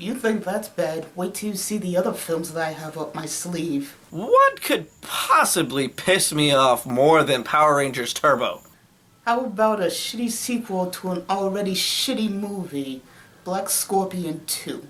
You think that's bad? Wait till you see the other films that I have up my sleeve. What could possibly piss me off more than Power Rangers Turbo? How about a shitty sequel to an already shitty movie, Black Scorpion 2?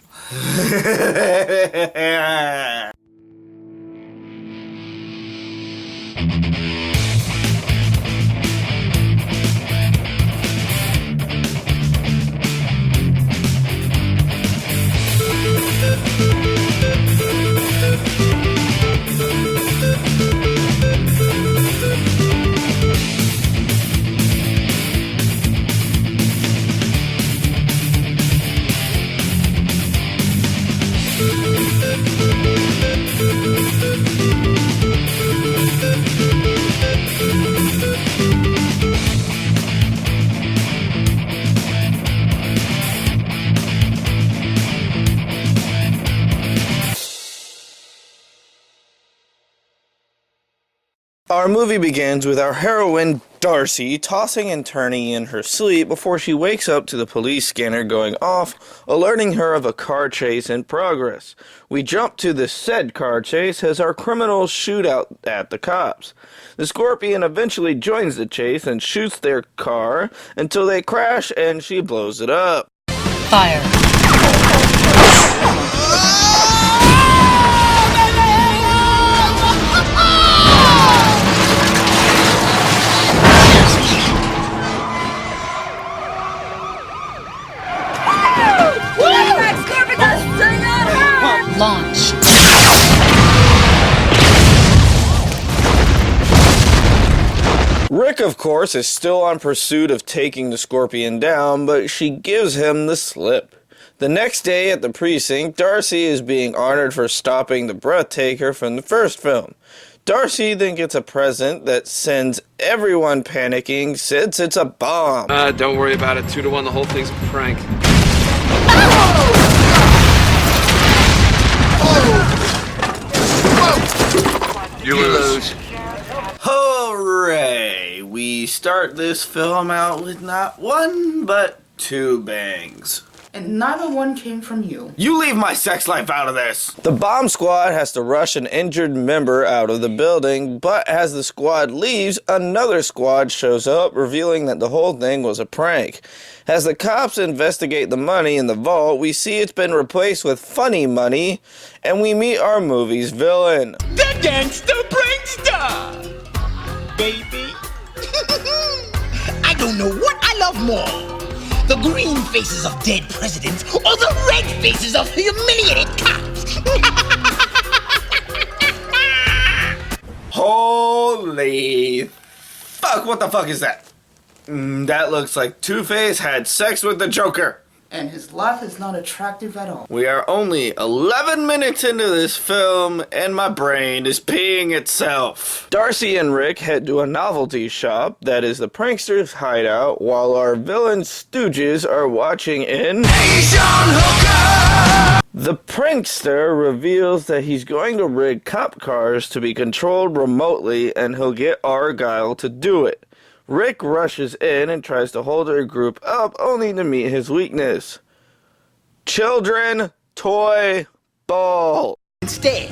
Our movie begins with our heroine, Darcy, tossing and turning in her sleep before she wakes up to the police scanner going off, alerting her of a car chase in progress. We jump to the said car chase as our criminals shoot out at the cops. The Scorpion eventually joins the chase and shoots their car until they crash and she blows it up. Fire. Launch. Rick, of course, is still on pursuit of taking the Scorpion down, but she gives him the slip. The next day at the precinct, Darcy is being honored for stopping the breathtaker from the first film. Darcy then gets a present that sends everyone panicking since it's a bomb. Don't worry about it. 2-1, the whole thing's a prank. You lose. Hooray! We start this film out with not one, but two bangs. And neither one came from you. You leave my sex life out of this! The bomb squad has to rush an injured member out of the building, but as the squad leaves, another squad shows up, revealing that the whole thing was a prank. As the cops investigate the money in the vault, we see it's been replaced with funny money, and we meet our movie's villain. The gangster prankster! Baby. I don't know what I love more. The green faces of dead presidents or the red faces of humiliated cops. Holy fuck, what the fuck is that? That looks like Two-Face had sex with the Joker. And his life is not attractive at all. We are only 11 minutes into this film, and my brain is peeing itself. Darcy and Rick head to a novelty shop that is the prankster's hideout, while our villain stooges are watching in Asian Hooker! The prankster reveals that he's going to rig cop cars to be controlled remotely, and he'll get Argyle to do it. Rick rushes in and tries to hold her group up, only to meet his weakness. Children, toy, ball. Instead.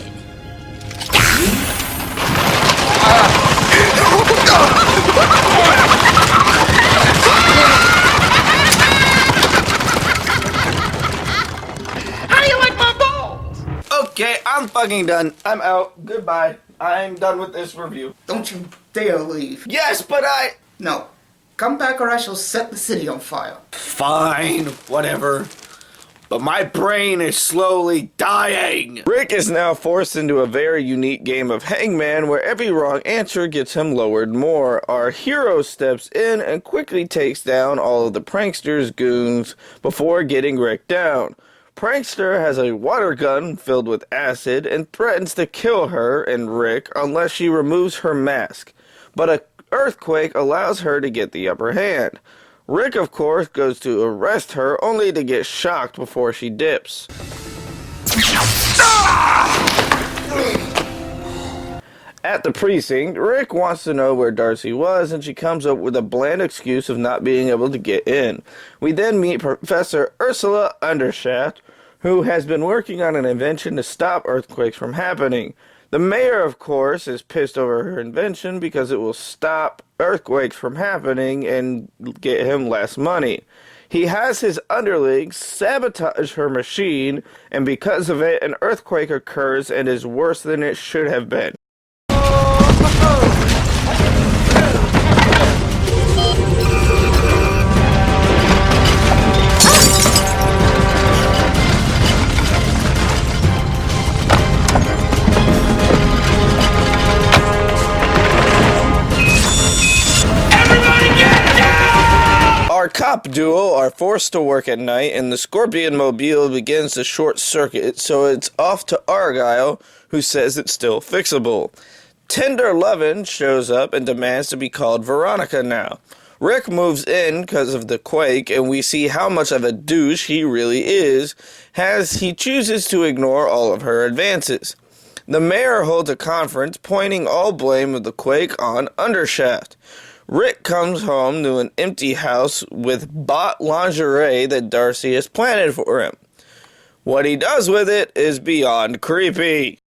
How do you like my balls? Okay, I'm fucking done. I'm out. Goodbye. I'm done with this review. Don't you dare leave. Yes, but No. Come back or I shall set the city on fire. Fine, whatever. But my brain is slowly dying. Rick is now forced into a very unique game of Hangman where every wrong answer gets him lowered more. Our hero steps in and quickly takes down all of the prankster's goons before getting Rick down. Prankster has a water gun filled with acid and threatens to kill her and Rick unless she removes her mask. But an earthquake allows her to get the upper hand. Rick, of course, goes to arrest her only to get shocked before she dips. At the precinct, Rick wants to know where Darcy was, and she comes up with a bland excuse of not being able to get in. We then meet Professor Ursula Undershaft, who has been working on an invention to stop earthquakes from happening. The mayor, of course, is pissed over her invention because it will stop earthquakes from happening and get him less money. He has his underlings sabotage her machine, and because of it, an earthquake occurs and is worse than it should have been. Our cop duo are forced to work at night, and the Scorpion Mobile begins to short circuit, so it's off to Argyle, who says it's still fixable. Tender Lovin' shows up and demands to be called Veronica now. Rick moves in because of the quake, and we see how much of a douche he really is, as he chooses to ignore all of her advances. The mayor holds a conference, pointing all blame of the quake on Undershaft. Rick comes home to an empty house with bought lingerie that Darcy has planted for him. What he does with it is beyond creepy.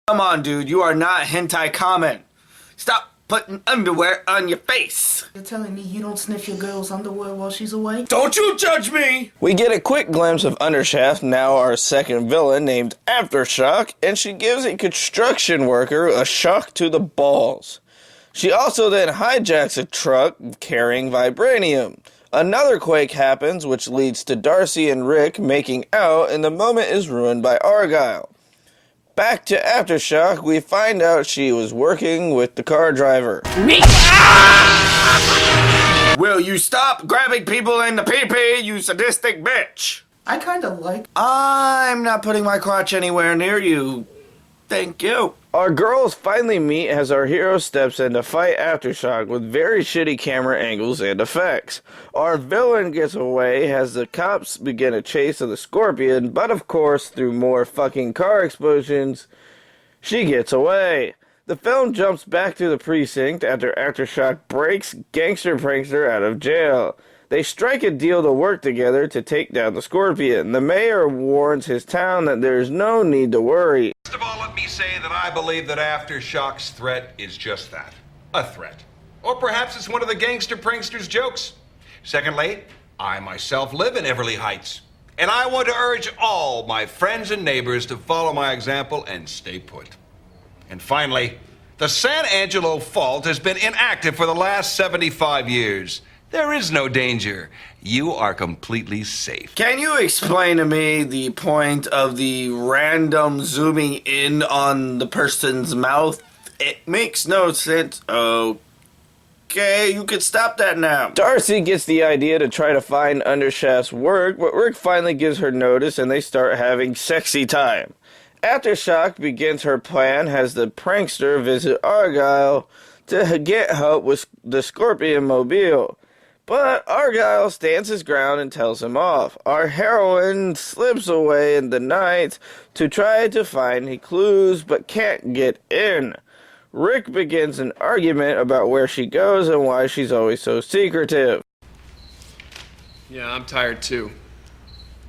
Come on, dude, you are not hentai comment. Stop putting underwear on your face. You're telling me you don't sniff your girl's underwear while she's away? Don't you judge me! We get a quick glimpse of Undershaft, now our second villain, named Aftershock, and she gives a construction worker a shock to the balls. She also then hijacks a truck carrying vibranium. Another quake happens, which leads to Darcy and Rick making out, and the moment is ruined by Argyle. Back to Aftershock, we find out she was working with the car driver. Will you stop grabbing people in the pee-pee, you sadistic bitch? I kinda like... I'm not putting my crotch anywhere near you. Thank you. Our girls finally meet as our hero steps in to fight Aftershock with very shitty camera angles and effects. Our villain gets away as the cops begin a chase of the Scorpion, but of course, through more fucking car explosions, she gets away. The film jumps back to the precinct after Aftershock breaks Gangster Prankster out of jail. They strike a deal to work together to take down the Scorpion. The mayor warns his town that there is no need to worry. First of all, let me say that I believe that Aftershock's threat is just that, a threat. Or perhaps it's one of the Gangster Prankster's jokes. Secondly, I myself live in Everly Heights, and I want to urge all my friends and neighbors to follow my example and stay put. And finally, the San Angelo Fault has been inactive for the last 75 years. There is no danger. You are completely safe. Can you explain to me the point of the random zooming in on the person's mouth? It makes no sense. Okay, you can stop that now. Darcy gets the idea to try to find Undershaft's work, but Rick finally gives her notice and they start having sexy time. Aftershock begins her plan as the prankster visit Argyle to get help with the Scorpion Mobile. But Argyle stands his ground and tells him off. Our heroine slips away in the night to try to find any clues, but can't get in. Rick begins an argument about where she goes and why she's always so secretive. Yeah, I'm tired too.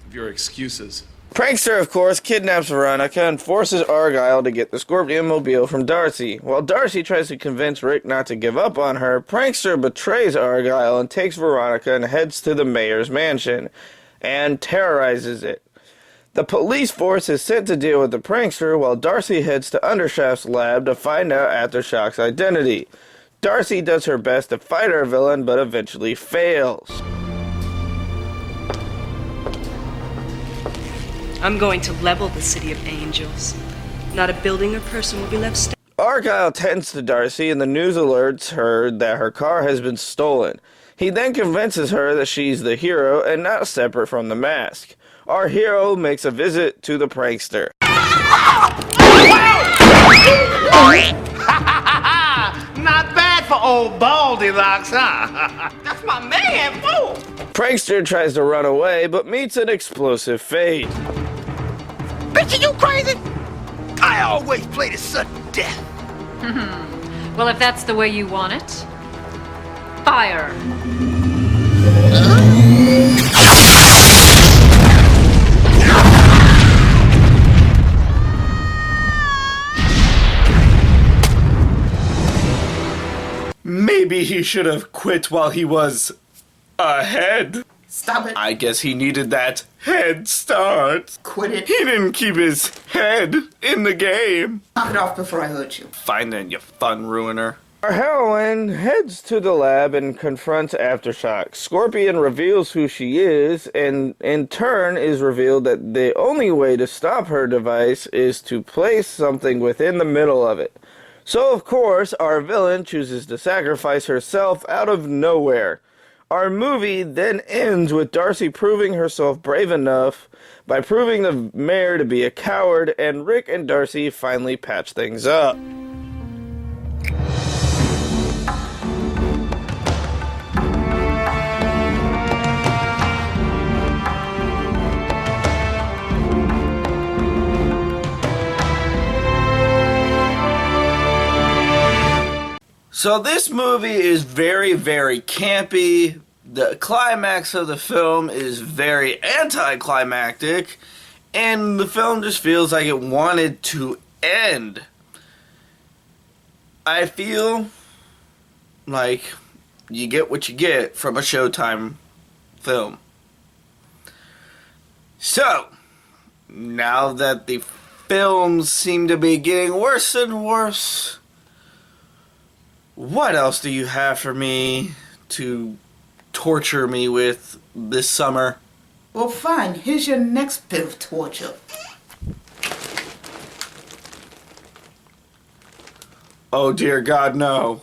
Of your excuses. Prankster, of course, kidnaps Veronica and forces Argyle to get the Scorpion Mobile from Darcy. While Darcy tries to convince Rick not to give up on her, Prankster betrays Argyle and takes Veronica and heads to the mayor's mansion and terrorizes it. The police force is sent to deal with the prankster while Darcy heads to Undershaft's lab to find out Aftershock's identity. Darcy does her best to fight our villain but eventually fails. I'm going to level the City of Angels. Not a building or person will be left standing. Argyle tends to Darcy and the news alerts her that her car has been stolen. He then convinces her that she's the hero and not separate from the mask. Our hero makes a visit to the prankster. Not bad for old Baldilocks, huh? That's my man, whoa! Prankster tries to run away but meets an explosive fate. Bitch, are you crazy? I always play to sudden death. Well, if that's the way you want it, fire. Maybe he should have quit while he was ahead. Stop it. I guess he needed that head start. Quit it. He didn't keep his head in the game. Knock it off before I hurt you. Fine then, you fun ruiner. Our heroine heads to the lab and confronts Aftershock. Scorpion reveals who she is, and in turn is revealed that the only way to stop her device is to place something within the middle of it. So, of course, our villain chooses to sacrifice herself out of nowhere. Our movie then ends with Darcy proving herself brave enough by proving the mayor to be a coward, and Rick and Darcy finally patch things up. So this movie is very, very campy. The climax of the film is very anticlimactic, and the film just feels like it wanted to end. I feel like you get what you get from a Showtime film. So, now that the films seem to be getting worse and worse, what else do you have for me to torture me with this summer? Well, fine. Here's your next bit of torture. Oh dear God, no.